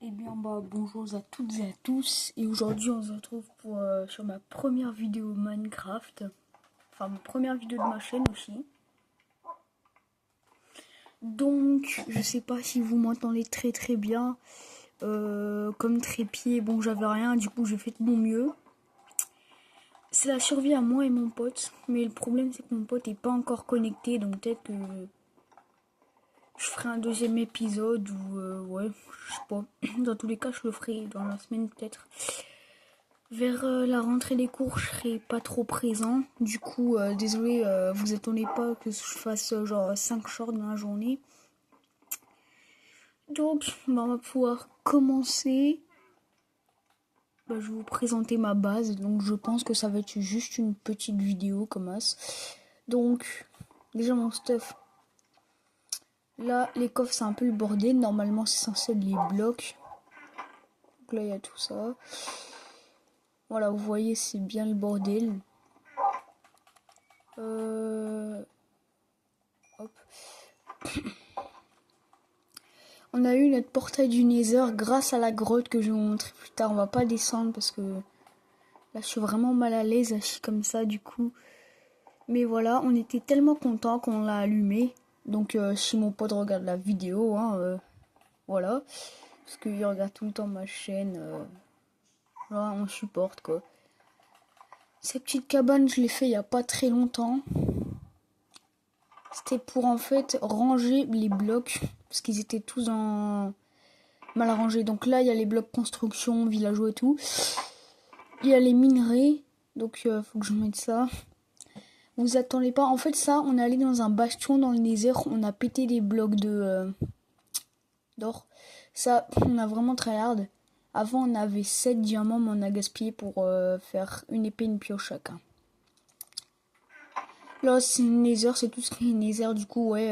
Eh bien bonjour à toutes et à tous, et aujourd'hui on se retrouve sur ma première vidéo Minecraft, enfin ma première vidéo de ma chaîne aussi. Donc je sais pas si vous m'entendez très bien, comme trépied, bon j'avais rien, du coup j'ai fait de mon mieux. C'est la survie à moi et mon pote, mais le problème c'est que mon pote est pas encore connecté, donc peut-être que je ferai un deuxième épisode ou ouais, je sais pas. Dans tous les cas je le ferai dans la semaine peut-être. Vers la rentrée des cours, je serai pas trop présent. Du coup, désolé, vous attendez pas que je fasse genre 5 shorts dans la journée. Donc, on va pouvoir commencer. Je vais vous présenter ma base. Donc, je pense que ça va être juste une petite vidéo comme ça. Donc, déjà mon stuff. Là, les coffres, c'est un peu le bordel. Normalement, c'est censé être les blocs. Donc là, il y a tout ça. Voilà, vous voyez, c'est bien le bordel. Hop. On a eu notre portail du Nether grâce à la grotte que je vais vous montrer plus tard. On va pas descendre parce que là je suis vraiment mal à l'aise assis comme ça du coup. Mais voilà, on était tellement contents qu'on l'a allumé. Donc si mon pote regarde la vidéo, hein, voilà. Parce qu'il regarde tout le temps ma chaîne. Voilà, on supporte quoi. Ces petites cabanes, je les fais il y a pas très longtemps. C'était pour en fait ranger les blocs. Parce qu'ils étaient tous en mal rangés. Donc là, il y a les blocs construction, villageois et tout. Il y a les minerais. Donc faut que je mette ça. Vous attendez pas. En fait, ça, on est allé dans un bastion dans le Nether. On a pété des blocs d'or. Ça, on a vraiment tryhard. Avant, on avait 7 diamants, mais on a gaspillé pour faire une épée, une pioche chacun. Là, c'est le Nether, c'est tout ce qui est Nether. Du coup, ouais.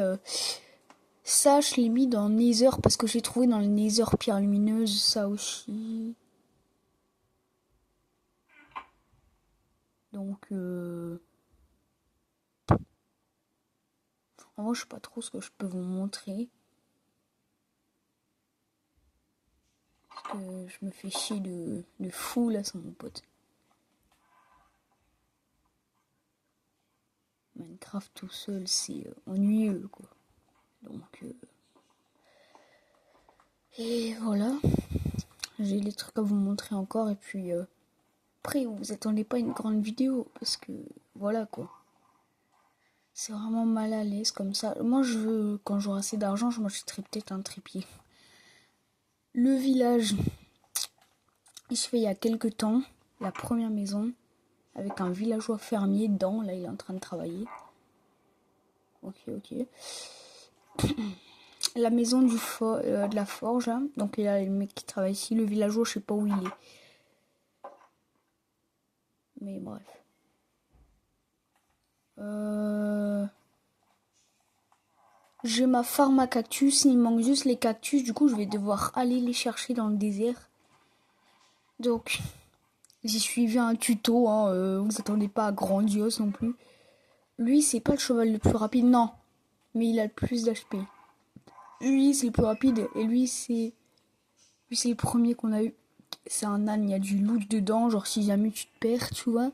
Ça, je l'ai mis dans Nether parce que j'ai trouvé dans le Nether pierre lumineuse. Ça aussi. Donc, en vrai, je sais pas trop ce que je peux vous montrer. Parce que je me fais chier de fou là sans mon pote. Minecraft tout seul, c'est ennuyeux quoi. Donc, et voilà. J'ai des trucs à vous montrer encore. Et puis, après, vous attendez pas une grande vidéo. Parce que, voilà quoi. C'est vraiment mal à l'aise comme ça. Moi, je veux, quand j'aurai assez d'argent, je m'achèterai peut-être un trépied. Le village, il se fait il y a quelques temps. La première maison. Avec un villageois fermier dedans. Là, il est en train de travailler. Ok. La maison de la forge. Hein. Donc, il y a le mec qui travaille ici. Le villageois, je sais pas où il est. Mais bref. J'ai ma farm à cactus. Il me manque juste les cactus. Du coup, je vais devoir aller les chercher dans le désert. Donc, j'ai suivi un tuto. Hein, vous attendez pas à grandiose non plus. Lui, c'est pas le cheval le plus rapide. Non. Mais il a le plus d'HP. Lui, c'est le plus rapide. Et lui, c'est le premier qu'on a eu. C'est un âne. Il y a du loot dedans. Genre, si jamais tu te perds, tu vois.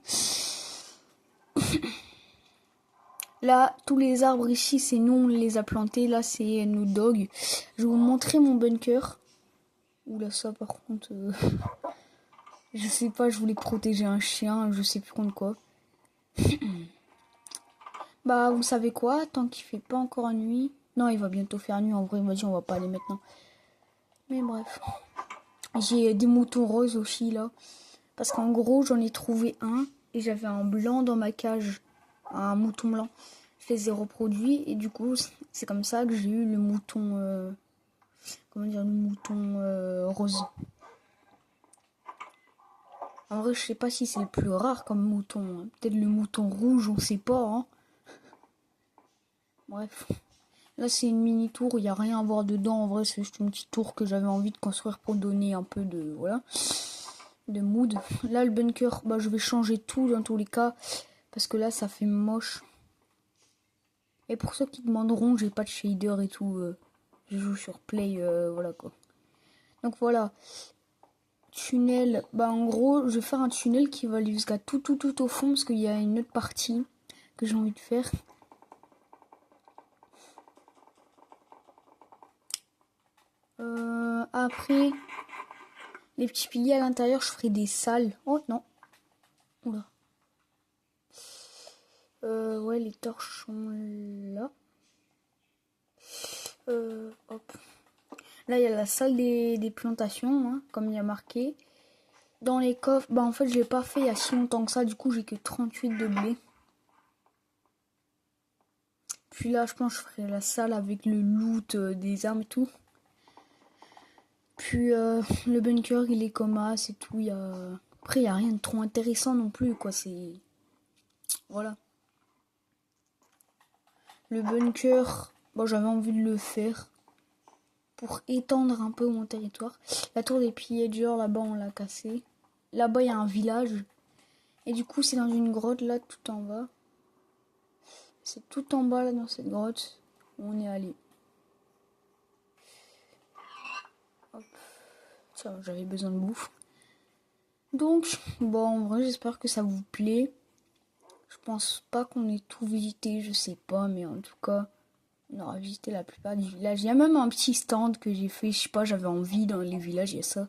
Là, tous les arbres ici, c'est nous, on les a plantés. Là, c'est nos dogs. Je vais vous montrer mon bunker. Oula, ça, par contre... je sais pas, je voulais protéger un chien. Je sais plus contre quoi. Bah, vous savez quoi? Tant qu'il fait pas encore nuit... Non, il va bientôt faire nuit. En vrai, vas-y, on va pas aller maintenant. Mais bref. J'ai des moutons roses aussi, là. Parce qu'en gros, j'en ai trouvé un. Et j'avais un blanc dans ma cage. Un mouton blanc. Je les ai reproduits. Et du coup, c'est comme ça que j'ai eu le mouton... comment dire, le mouton rose. En vrai, je sais pas si c'est le plus rare comme mouton. Hein. Peut-être le mouton rouge, on sait pas. Hein. Bref. Là, c'est une mini tour. Il n'y a rien à voir dedans. En vrai, c'est juste une petite tour que j'avais envie de construire pour donner un peu de... Voilà. De mood. Là, le bunker, bah, je vais changer tout dans tous les cas. Parce que là, ça fait moche. Et pour ceux qui demanderont, j'ai pas de shader et tout. Je joue sur Play, voilà quoi. Donc voilà. Tunnel. Bah en gros, je vais faire un tunnel qui va aller jusqu'à tout au fond. Parce qu'il y a une autre partie que j'ai envie de faire. Après, les petits piliers à l'intérieur, je ferai des salles. Oh non. Oula. Ouais, les torches sont là. Hop. Là, il y a la salle des plantations, hein, comme il y a marqué. Dans les coffres, bah en fait, je l'ai pas fait il y a si longtemps que ça. Du coup, j'ai que 38 de blé. Puis là, je pense que je ferai la salle avec le loot des armes et tout. Puis le bunker, il est comme as et tout. Après, il n'y a rien de trop intéressant non plus, quoi. C'est... Voilà. Le bunker, bon, j'avais envie de le faire pour étendre un peu mon territoire. La tour des pillagers, là-bas, on l'a cassé. Là-bas, il y a un village. Et du coup, c'est dans une grotte, là, tout en bas. C'est tout en bas, là, dans cette grotte, où on est allé. Hop. Ça, j'avais besoin de bouffe. Donc, bon, en vrai, j'espère que ça vous plaît. Je pense pas qu'on ait tout visité, je sais pas, mais en tout cas, on aura visité la plupart du village. Il y a même un petit stand que j'ai fait, je sais pas, j'avais envie dans les villages, il y a ça.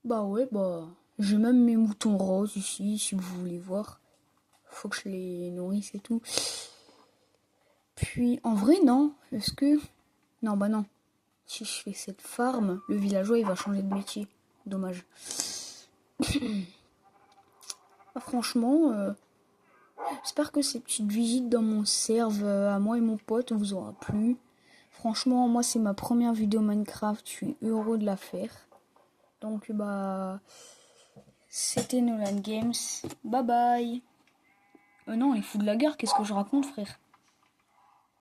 Bah ouais, bah, j'ai même mes moutons roses ici, si vous voulez voir. Faut que je les nourrisse et tout. Puis, en vrai, non. Est-ce que... Non, bah non. Si je fais cette farm, le villageois, il va changer de métier. Dommage. Bah, franchement, j'espère que cette petite visite dans mon serve à moi et mon pote vous aura plu. Franchement, moi, c'est ma première vidéo Minecraft. Je suis heureux de la faire. Donc, bah... C'était Nolan Games. Bye bye. Non, il fout de la guerre. Qu'est-ce que je raconte, frère?